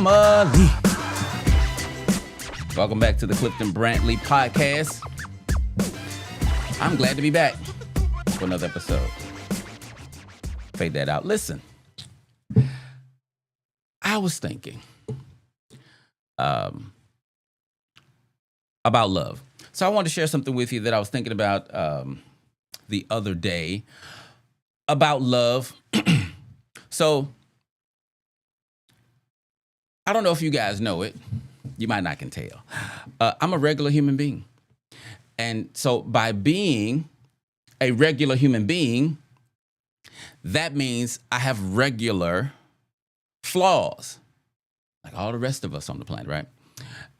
family. Welcome back to the Clifton Brantley podcast. I'm glad to be back for another episode. Fade that out. Listen, I was thinking about love. So I want to share something with you that I was thinking about the other day about love. So I don't know if you guys know it. You might not can tell. I'm a regular human being. And so by being a regular human being, that means I have regular flaws, like all the rest of us on the planet, right?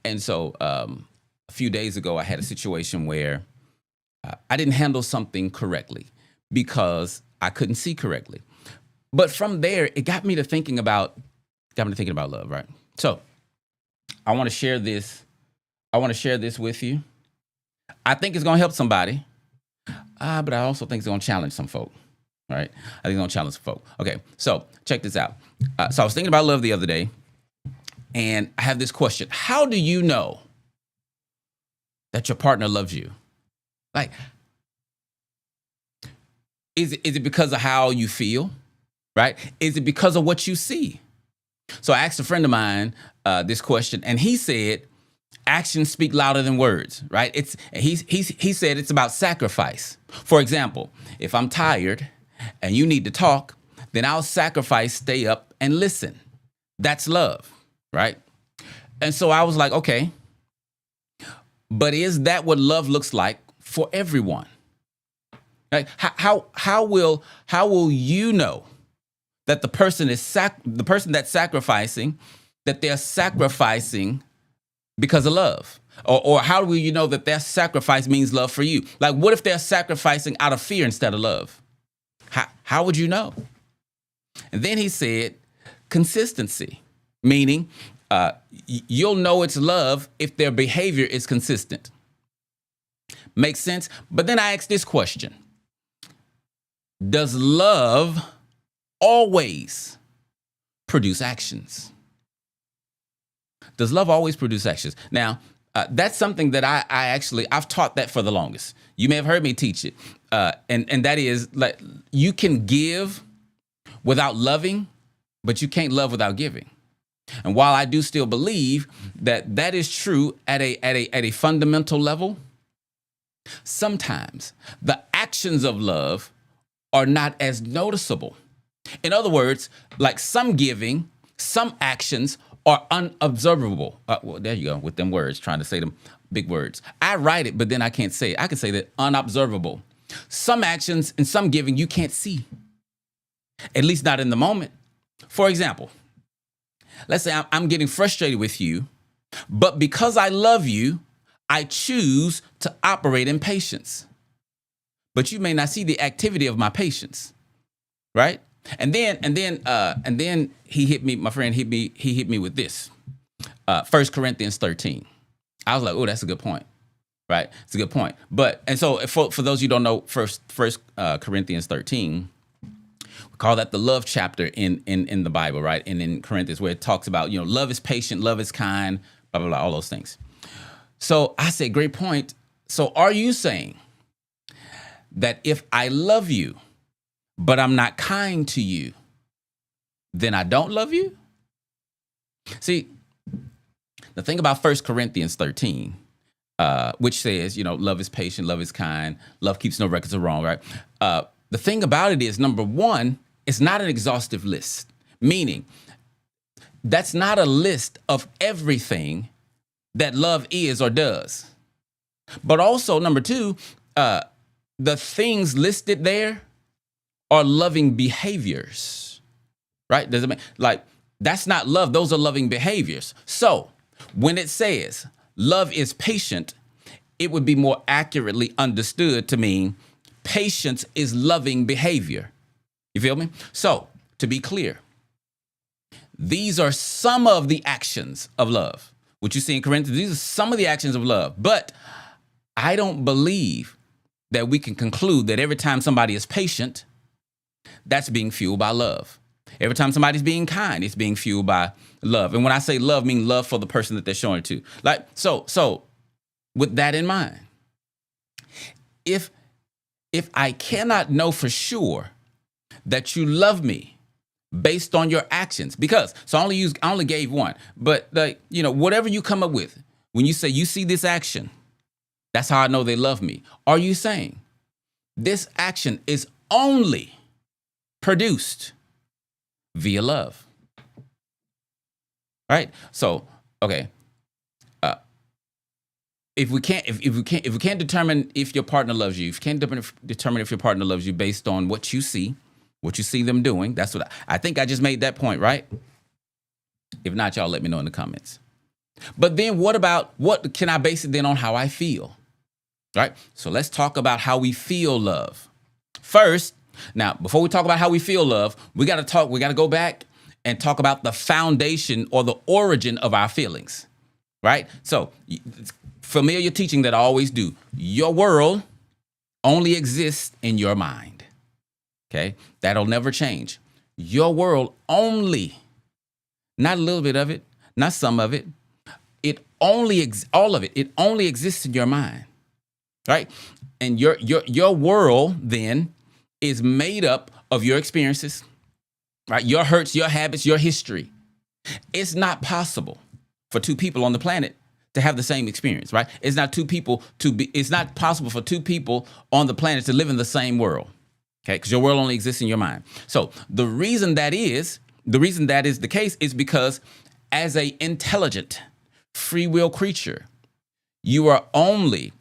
And so a few days ago, I had a situation where I didn't handle something correctly because I couldn't see correctly. But from there, it got me to thinking about love, right? So I want to share this. I want to share this with you. I think it's going to help somebody, but I also think it's going to challenge some folk, right? I think it's going to challenge some folk. Okay, so check this out. So I was thinking about love the other day, and I have this question. How do you know that your partner loves you? Like, is it because of how you feel, right? Is it because of what you see? So I asked a friend of mine this question, and he said, actions speak louder than words, right? He said it's about sacrifice. For example, if I'm tired and you need to talk, then I'll sacrifice, stay up and listen. That's love, right? And so I was like, okay, but is that what love looks like for everyone? Like, how will you know that the person that's sacrificing, that they're sacrificing because of love? Or how will you know that their sacrifice means love for you? Like, what if they're sacrificing out of fear instead of love? How would you know? And then he said consistency, meaning you'll know it's love if their behavior is consistent. Makes sense? But then I asked this question. Does love always produce actions? Does love always produce actions? Now, that's something that I've taught that for the longest. You may have heard me teach it. And that is, like, you can give without loving, but you can't love without giving. And while I do still believe that that is true at a fundamental level, sometimes the actions of love are not as noticeable. In other words, like some giving, some actions are unobservable. Well, there you go with them words, trying to say them big words. I write it, but then I can't say it. I can say that unobservable. Some actions and some giving you can't see, at least not in the moment. For example, let's say I'm getting frustrated with you, but because I love you, I choose to operate in patience. But you may not see the activity of my patience, right? And then he hit me. My friend hit me. He hit me with this. 1 Corinthians 13. I was like, oh, that's a good point, right? It's a good point. And so for those you don't know, First Corinthians 13, we call that the love chapter in the Bible, right? And in Corinthians, where it talks about, love is patient, love is kind, blah blah blah, all those things. So I said, great point. So are you saying that if I love you, but I'm not kind to you, then I don't love you? See, the thing about 1 Corinthians 13, which says, love is patient, love is kind, love keeps no records of wrong, right? The thing about it is, number one, it's not an exhaustive list, meaning that's not a list of everything that love is or does. But also, number two, the things listed there are loving behaviors, right? Does it mean, like, that's not love. Those are loving behaviors. So when it says love is patient, it would be more accurately understood to mean patience is loving behavior. You feel me? So to be clear, these are some of the actions of love. What you see in Corinthians, these are some of the actions of love. But I don't believe that we can conclude that every time somebody is patient, that's being fueled by love. Every time somebody's being kind, it's being fueled by love. And when I say love, I mean love for the person that they're showing it to. Like, so with that in mind, if I cannot know for sure that you love me based on your actions, because so I only gave one, but whatever you come up with, when you say you see this action, that's how I know they love me. Are you saying this action is only produced via love? Right? So, okay. If we can't determine if your partner loves you, if you can't determine if your partner loves you based on what you see them doing, that's what I think I just made that point, right? If not, y'all let me know in the comments. But then what can I base it then on how I feel? Right? So let's talk about how we feel love. First, now, before we talk about how we feel love, we got to go back and talk about the foundation or the origin of our feelings, right? So familiar teaching that I always do. Your world only exists in your mind, okay? That'll never change. Your world only, not a little bit of it, not some of it, all of it, it only exists in your mind, right? And your world then is made up of your experiences, right? Your hurts, your habits, your history. It's not possible for two people on the planet to have the same experience, right? It's not possible for two people on the planet to live in the same world, okay? Because your world only exists in your mind. So the reason that is the case is because as a intelligent, free will creature, you're the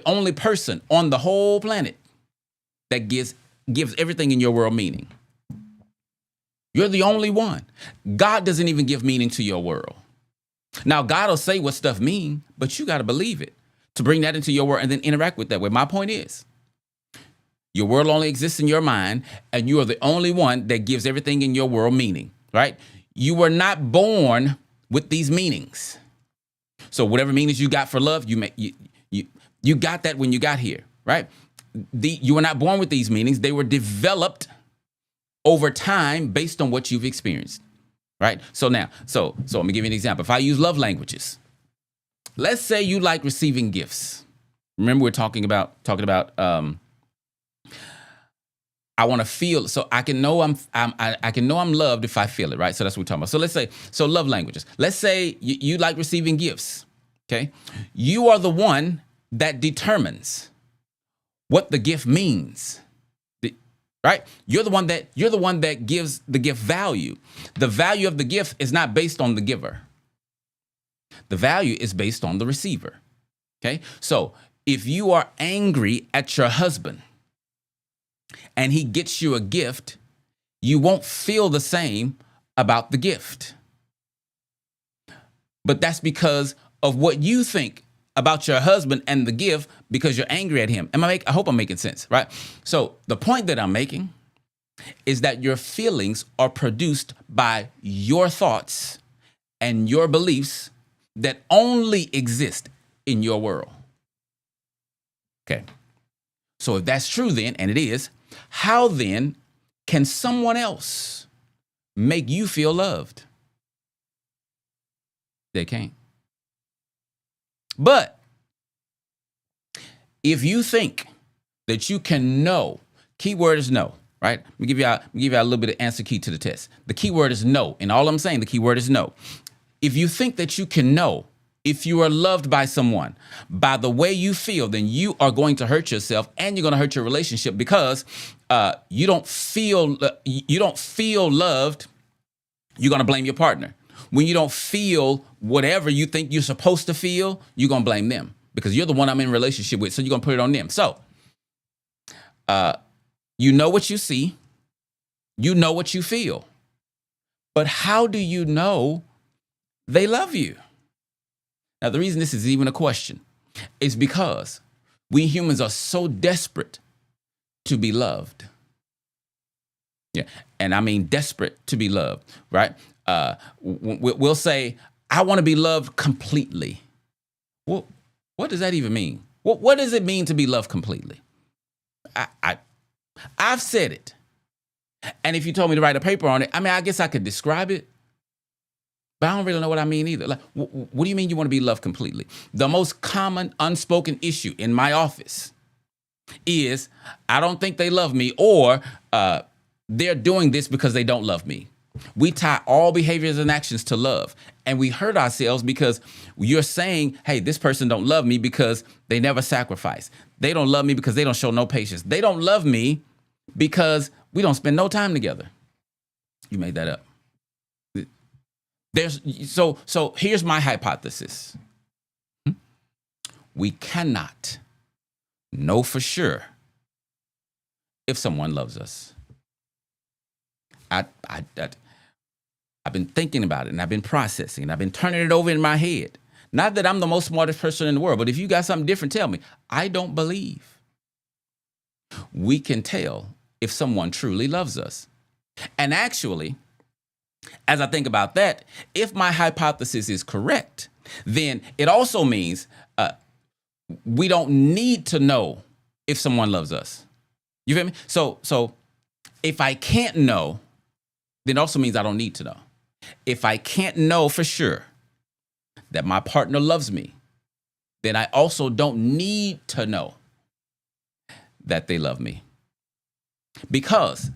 only person on the whole planet that gives everything in your world meaning. You're the only one. God doesn't even give meaning to your world. Now, God will say what stuff mean, but you got to believe it to bring that into your world and then interact with that way. My point is, your world only exists in your mind, and you are the only one that gives everything in your world meaning, right? You were not born with these meanings. So whatever meanings you got for love, you got that when you got here, right? You were not born with these meanings. They were developed over time based on what you've experienced, right? So let me give you an example. If I use love languages, let's say you like receiving gifts. Remember, we're talking about I want to feel, so I can know I'm loved if I feel it, right? So that's what we're talking about. So let's say, love languages. Let's say you like receiving gifts, okay? You are the one that determines what the gift means, right? You're the one that gives the gift value. The value of the gift is not based on the giver. The value is based on the receiver, okay? So if you are angry at your husband, and he gets you a gift, you won't feel the same about the gift. But that's because of what you think about your husband and the gift because you're angry at him. I hope I'm making sense, right? So the point that I'm making is that your feelings are produced by your thoughts and your beliefs that only exist in your world. Okay. So if that's true then, and it is, how then can someone else make you feel loved? They can't. But if you think that you can know, key word is no, right? Let me give you a little bit of answer key to the test. The key word is no. And all I'm saying, the key word is no. If you think that you can know if you are loved by someone by the way you feel, then you are going to hurt yourself and you're going to hurt your relationship because you don't feel loved. You're going to blame your partner. When you don't feel whatever you think you're supposed to feel, you're going to blame them because you're the one I'm in a relationship with. So you're going to put it on them. So you know what you see. You know what you feel. But how do you know they love you? Now, the reason this is even a question is because we humans are so desperate to be loved. Yeah, and I mean desperate to be loved, right? We'll say, I want to be loved completely. Well, what does that even mean? What does it mean to be loved completely? I've said it. And if you told me to write a paper on it, I mean, I guess I could describe it, but I don't really know what I mean either. Like, what do you mean you want to be loved completely? The most common unspoken issue in my office is I don't think they love me, or they're doing this because they don't love me. We tie all behaviors and actions to love, and we hurt ourselves because you're saying, hey, this person don't love me because they never sacrifice. They don't love me because they don't show no patience. They don't love me because we don't spend no time together. You made that up. So here's my hypothesis. We cannot know for sure if someone loves us. I've been thinking about it, and I've been processing, and I've been turning it over in my head. Not that I'm the most smartest person in the world, but if you got something different, tell me. I don't believe we can tell if someone truly loves us. And actually, as I think about that, if my hypothesis is correct, then it also means we don't need to know if someone loves us. You feel me? So if I can't know, then it also means I don't need to know. If I can't know for sure that my partner loves me, then I also don't need to know that they love me. Because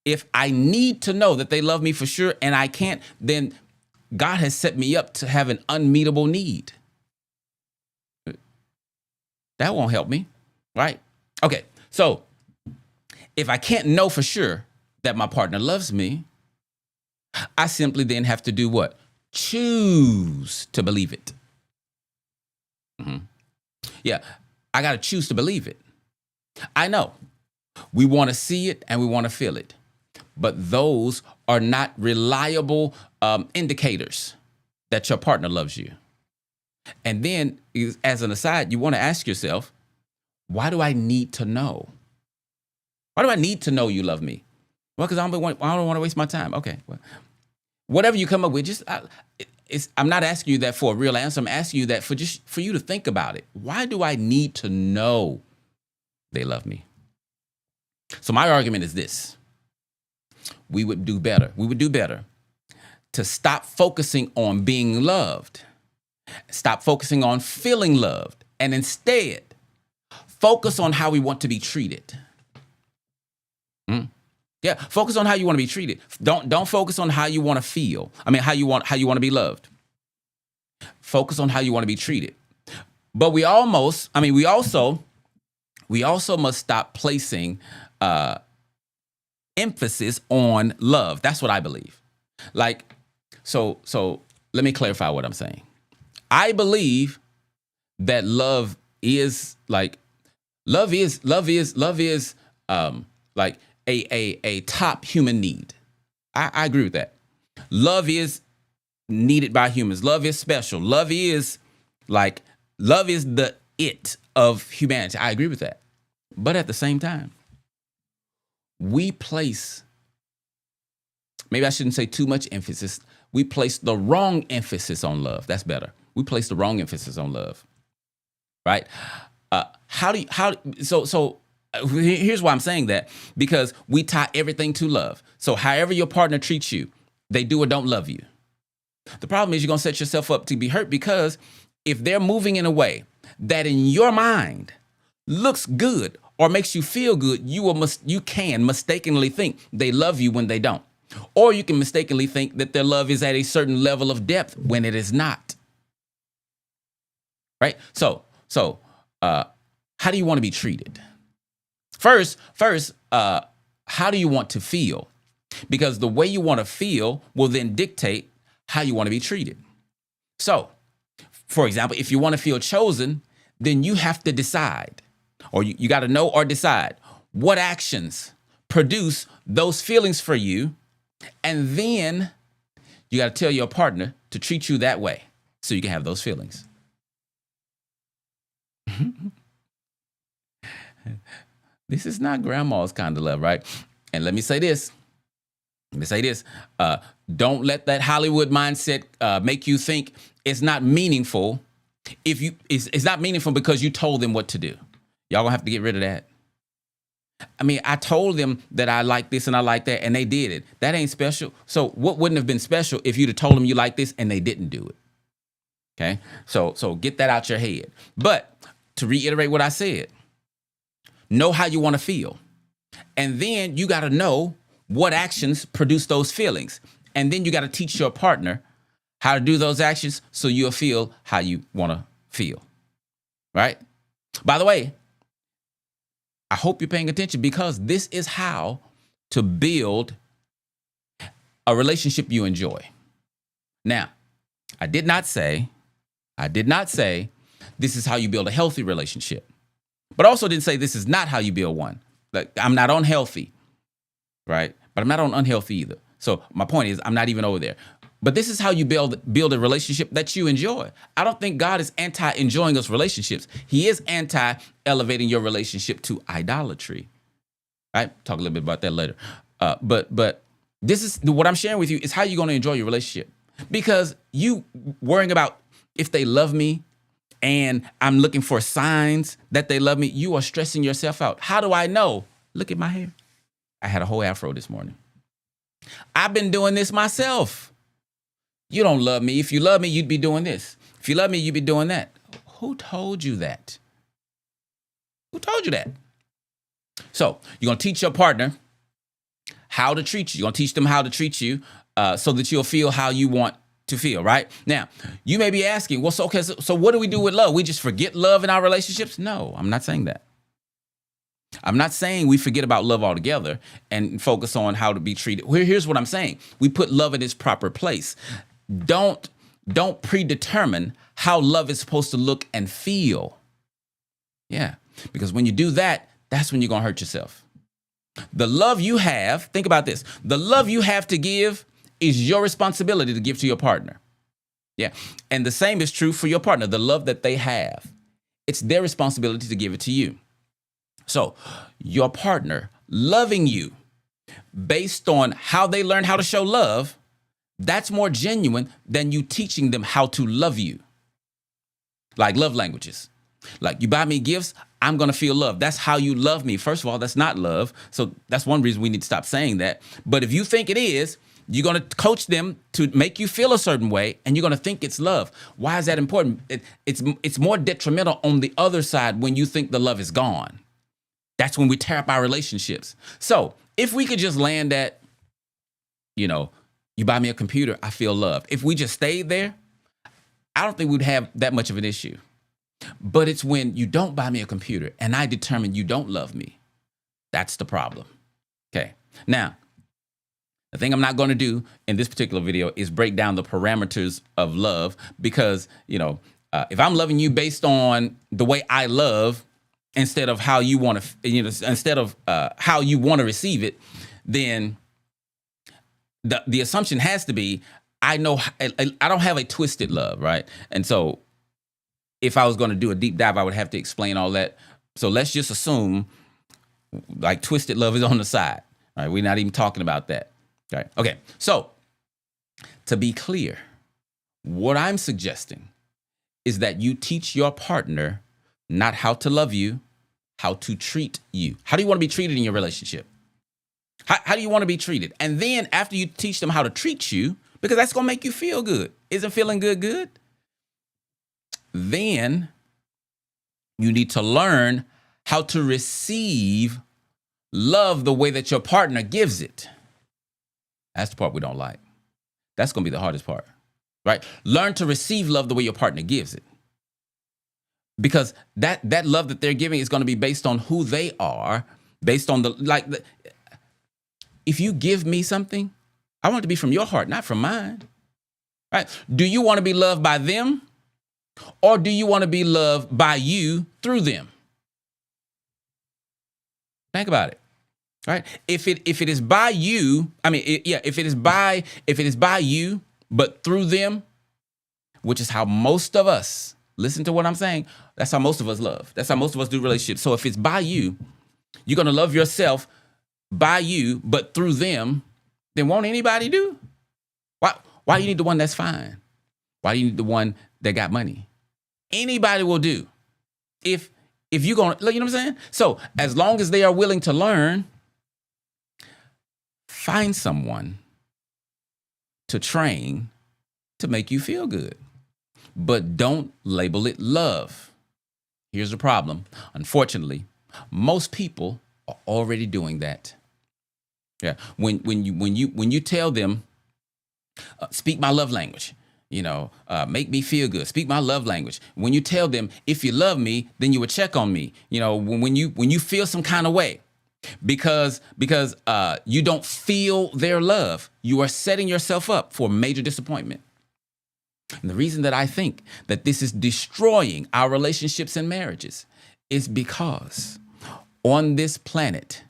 if I need to know that they love me for sure and I can't, then God has set me up to have an unmeetable need. That won't help me, right? Okay, so if I can't know for sure that my partner loves me, I simply then have to do what? Choose to believe it. Yeah, I got to choose to believe it. I know we want to see it and we want to feel it, but those are not reliable indicators that your partner loves you. And then, as an aside, you want to ask yourself, why do I need to know? Why do I need to know you love me? Well, because I don't want to waste my time. Okay, well, whatever you come up with, I'm not asking you that for a real answer. I'm asking you that for you to think about it. Why do I need to know they love me? So my argument is this. We would do better to stop focusing on being loved, stop focusing on feeling loved, and instead focus on how we want to be treated. Yeah, focus on how you want to be treated. Don't focus on how you want to feel. I mean, how you want to be loved. Focus on how you want to be treated. But we also must stop placing emphasis on love. That's what I believe. Like, so let me clarify what I'm saying. I believe that love is like a top human need. I agree with that. Love is needed by humans. Love is special. Love is the it of humanity. I agree with that. But at the same time, we place, maybe I shouldn't say too much emphasis. We place the wrong emphasis on love. That's better. We place the wrong emphasis on love. Right? Here's why I'm saying that, because we tie everything to love. So however your partner treats you, they do or don't love you. The problem is you're going to set yourself up to be hurt, because if they're moving in a way that in your mind looks good or makes you feel good, you can mistakenly think they love you when they don't. Or you can mistakenly think that their love is at a certain level of depth when it is not. Right? So how do you want to be treated? First, how do you want to feel? Because the way you want to feel will then dictate how you want to be treated. So, for example, if you want to feel chosen, then you have to decide, or you got to know or decide what actions produce those feelings for you. And then you got to tell your partner to treat you that way so you can have those feelings. This is not grandma's kind of love, right? And let me say this. Don't let that Hollywood mindset make you think it's not meaningful. It's not meaningful because you told them what to do. Y'all gonna have to get rid of that. I mean, I told them that I like this and I like that, and they did it. That ain't special. So what wouldn't have been special if you'd have told them you like this and they didn't do it? Okay. So get that out your head. But to reiterate what I said, know how you want to feel. And then you got to know what actions produce those feelings. And then you got to teach your partner how to do those actions so you'll feel how you want to feel. Right? By the way, I hope you're paying attention, because this is how to build a relationship you enjoy. Now, I did not say this is how you build a healthy relationship, but I also didn't say this is not how you build one. Like, I'm not unhealthy, right? But I'm not on unhealthy either. So my point is, I'm not even over there. But this is how you build a relationship that you enjoy. I don't think God is anti-enjoying us relationships. He is anti-elevating your relationship to idolatry. Right? Talk a little bit about that later. But this is what I'm sharing with you is how you're going to enjoy your relationship. Because you worrying about if they love me and I'm looking for signs that they love me, you are stressing yourself out. How do I know? Look at my hair. I had a whole afro this morning. I've been doing this myself. You don't love me. If you love me, you'd be doing this. If you love me, you'd be doing that. Who told you that? Who told you that? So you're going to teach your partner how to treat you. You're going to teach them how to treat you so that you'll feel how you want to feel, right? Now, you may be asking, well, so what do we do with love? We just forget love in our relationships? No, I'm not saying that. I'm not saying we forget about love altogether and focus on how to be treated. Here's what I'm saying. We put love in its proper place. Don't predetermine how love is supposed to look and feel. Yeah, because when you do that, that's when you're going to hurt yourself. The love you have, think about this. The love you have to give is your responsibility to give to your partner. Yeah, and the same is true for your partner. The love that they have, it's their responsibility to give it to you. So your partner loving you based on how they learn how to show love, that's more genuine than you teaching them how to love you. Like love languages. Like, you buy me gifts, I'm going to feel love. That's how you love me. First of all, that's not love. So that's one reason we need to stop saying that. But if you think it is, you're going to coach them to make you feel a certain way, and you're going to think it's love. Why is that important? It's more detrimental on the other side when you think the love is gone. That's when we tear up our relationships. So if we could just land at, you buy me a computer, I feel love. If we just stayed there, I don't think we'd have that much of an issue. But it's when you don't buy me a computer and I determine you don't love me. That's the problem. Okay. Now, the thing I'm not going to do in this particular video is break down the parameters of love, because, if I'm loving you based on the way I love, instead of how you want to, instead of how you want to receive it, then the assumption has to be, I don't have a twisted love, right? And so if I was going to do a deep dive, I would have to explain all that. So let's just assume like twisted love is on the side. All right, we're not even talking about that. All right. Okay. So to be clear, what I'm suggesting is that you teach your partner not how to love you, how to treat you. How do you want to be treated in your relationship? How do you want to be treated? And then after you teach them how to treat you, because that's going to make you feel good. Isn't feeling good? Then you need to learn how to receive love the way that your partner gives it. That's the part we don't like. That's going to be the hardest part, right? Learn to receive love the way your partner gives it. Because that love that they're giving is going to be based on who they are, based on if you give me something, I want it to be from your heart, not from mine, right? Do you want to be loved by them, or do you want to be loved by you through them? Think about it, right? If it is by you, if it is by you, but through them, which is how most of us, listen to what I'm saying, that's how most of us love. That's how most of us do relationships. So if it's by you, you're going to love yourself by you, but through them, then won't anybody do? Why do you need the one that's fine? Why do you need the one that got money? Anybody will do. If If you're going to, you know what I'm saying? So as long as they are willing to learn, find someone to train to make you feel good. But don't label it love. Here's the problem. Unfortunately, most people are already doing that. Yeah. When you tell them, speak my love language, make me feel good. Speak my love language. When you tell them, if you love me, then you would check on me. When you feel some kind of way, because you don't feel their love, you are setting yourself up for major disappointment. And the reason that I think that this is destroying our relationships and marriages is because on this planet,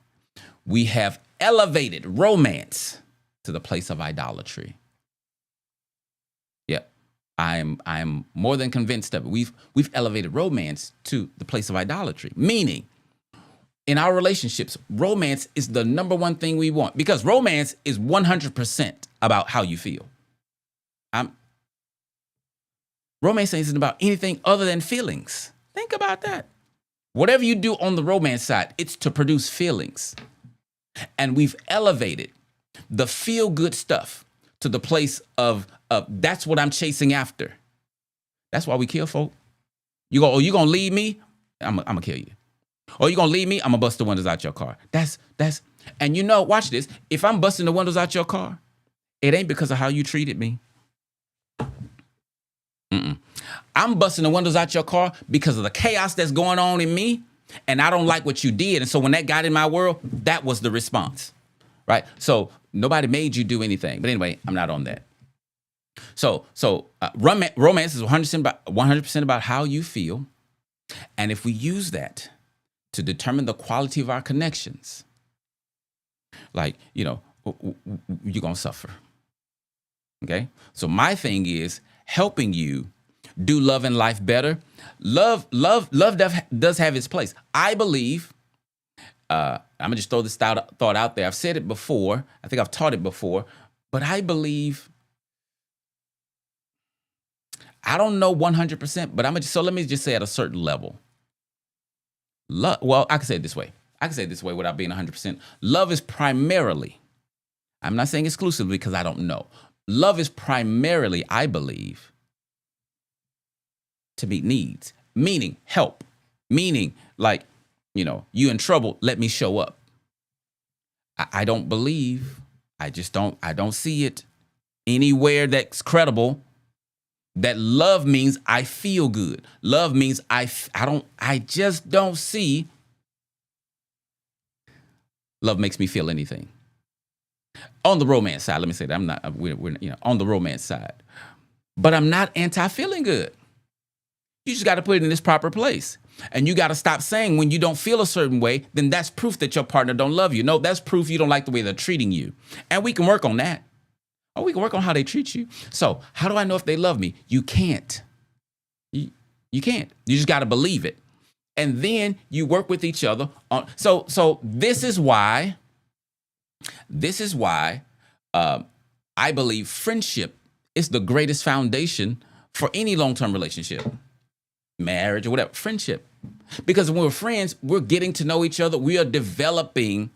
we have elevated romance to the place of idolatry. Yep. I'm more than convinced of it. We've elevated romance to the place of idolatry, meaning in our relationships, romance is the number one thing we want, because romance is 100% about how you feel. Romance isn't about anything other than feelings. Think about that. Whatever you do on the romance side, it's to produce feelings. And we've elevated the feel-good stuff to the place of that's what I'm chasing after. That's why we kill folk. You going to leave me? I'm going to kill you. Or you going to leave me? I'm going to bust the windows out your car. And watch this. If I'm busting the windows out your car, it ain't because of how you treated me. I'm busting the windows out your car because of the chaos that's going on in me, and I don't like what you did. And so when that got in my world, that was the response, right? So nobody made you do anything. But anyway, I'm not on that. So romance is 100% about how you feel. And if we use that to determine the quality of our connections, you're going to suffer. Okay? So my thing is helping you do love and life better. Love does have its place. I believe, I'm going to just throw this thought out there. I've said it before. I think I've taught it before. But I believe, I don't know 100%, but let me just say at a certain level. Well, I can say it this way. Without being 100%. Love is primarily, I'm not saying exclusively because I don't know. Love is primarily, I believe, to meet needs, meaning help, meaning you in trouble, let me show up. I don't believe, I don't see it anywhere that's credible that love means I feel good. Love means I just don't see love makes me feel anything. On the romance side, let me say that we're on the romance side, but I'm not anti-feeling good. You just got to put it in this proper place. And you got to stop saying when you don't feel a certain way, then that's proof that your partner don't love you. No, that's proof you don't like the way they're treating you. And we can work on that. Or we can work on how they treat you. So how do I know if they love me? You can't. You can't. You just got to believe it. And then you work with each other on. So this is why I believe friendship is the greatest foundation for any long-term relationship. Marriage or whatever, friendship. Because when we're friends, we're getting to know each other. We are developing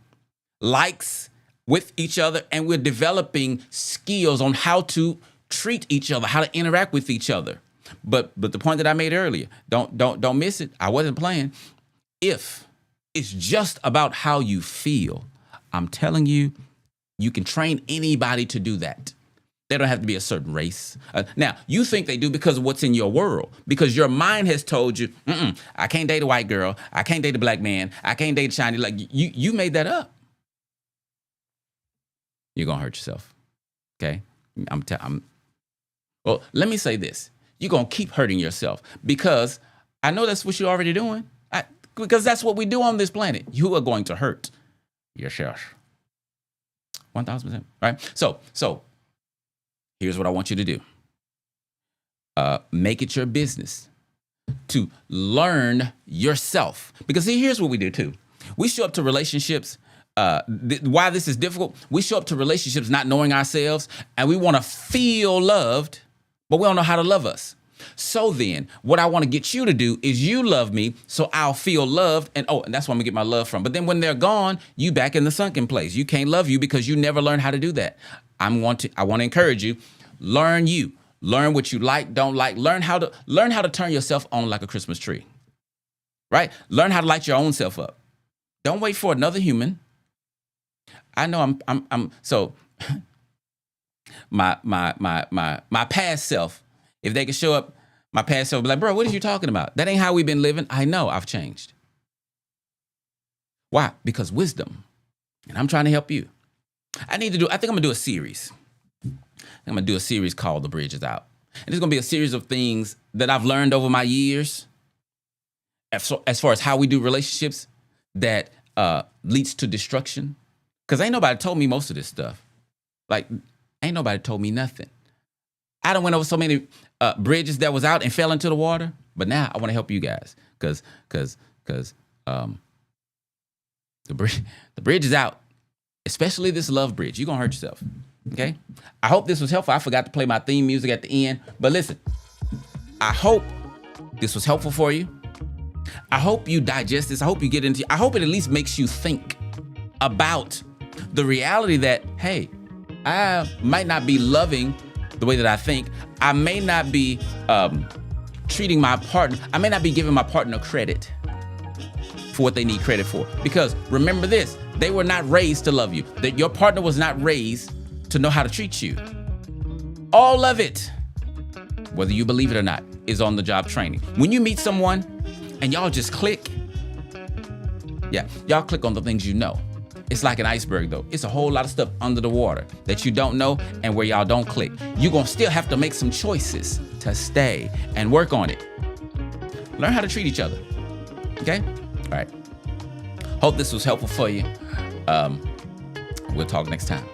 likes with each other, and we're developing skills on how to treat each other, how to interact with each other. But the point that I made earlier, don't miss it. I wasn't playing. If it's just about how you feel, I'm telling you, you can train anybody to do that. They don't have to be a certain race. Now, you think they do because of what's in your world, because your mind has told you, I can't date a white girl. I can't date a black man. I can't date a Chinese. Like you made that up. You're going to hurt yourself. Okay? Well, let me say this. You're going to keep hurting yourself because I know that's what you're already doing. Because that's what we do on this planet. You are going to hurt yourself. 1,000%. Right? So here's what I want you to do. Make it your business to learn yourself. Because see, here's what we do too. We show up to relationships. Why this is difficult, we show up to relationships not knowing ourselves, and we want to feel loved, but we don't know how to love us. So then, what I want to get you to do is you love me so I'll feel loved. And that's where I'm going to get my love from. But then when they're gone, you back in the sunken place. You can't love you because you never learned how to do that. I want to encourage you. Learn you. Learn what you like, don't like. Learn how to turn yourself on like a Christmas tree. Right? Learn how to light your own self up. Don't wait for another human. I know I'm so my past self, if they could show up, my past self would be like, bro, what are you talking about? That ain't how we've been living. I know I've changed. Why? Because wisdom. And I'm trying to help you. I think I'm gonna do a series. I'm gonna do a series called The Bridge Is Out. And it's gonna be a series of things that I've learned over my years as far as how we do relationships that leads to destruction. Because ain't nobody told me most of this stuff. Like, ain't nobody told me nothing. I done went over so many bridges that was out and fell into the water. But now I want to help you guys. Because the bridge is out. Especially this love bridge. You're going to hurt yourself. Okay? I hope this was helpful. I forgot to play my theme music at the end. But listen, I hope this was helpful for you. I hope you digest this. I hope it at least makes you think about the reality that, hey, I might not be loving the way that I think. I may not be treating my partner. I may not be giving my partner credit for what they need credit for. Because remember this, they were not raised to love you. That your partner was not raised to know how to treat you. All of it, whether you believe it or not, is on the job training. When you meet someone and y'all just click, y'all click on the things you know. It's like an iceberg though. It's a whole lot of stuff under the water that you don't know and where y'all don't click. You're gonna still have to make some choices to stay and work on it. Learn how to treat each other. Okay? All right. Hope this was helpful for you. We'll talk next time.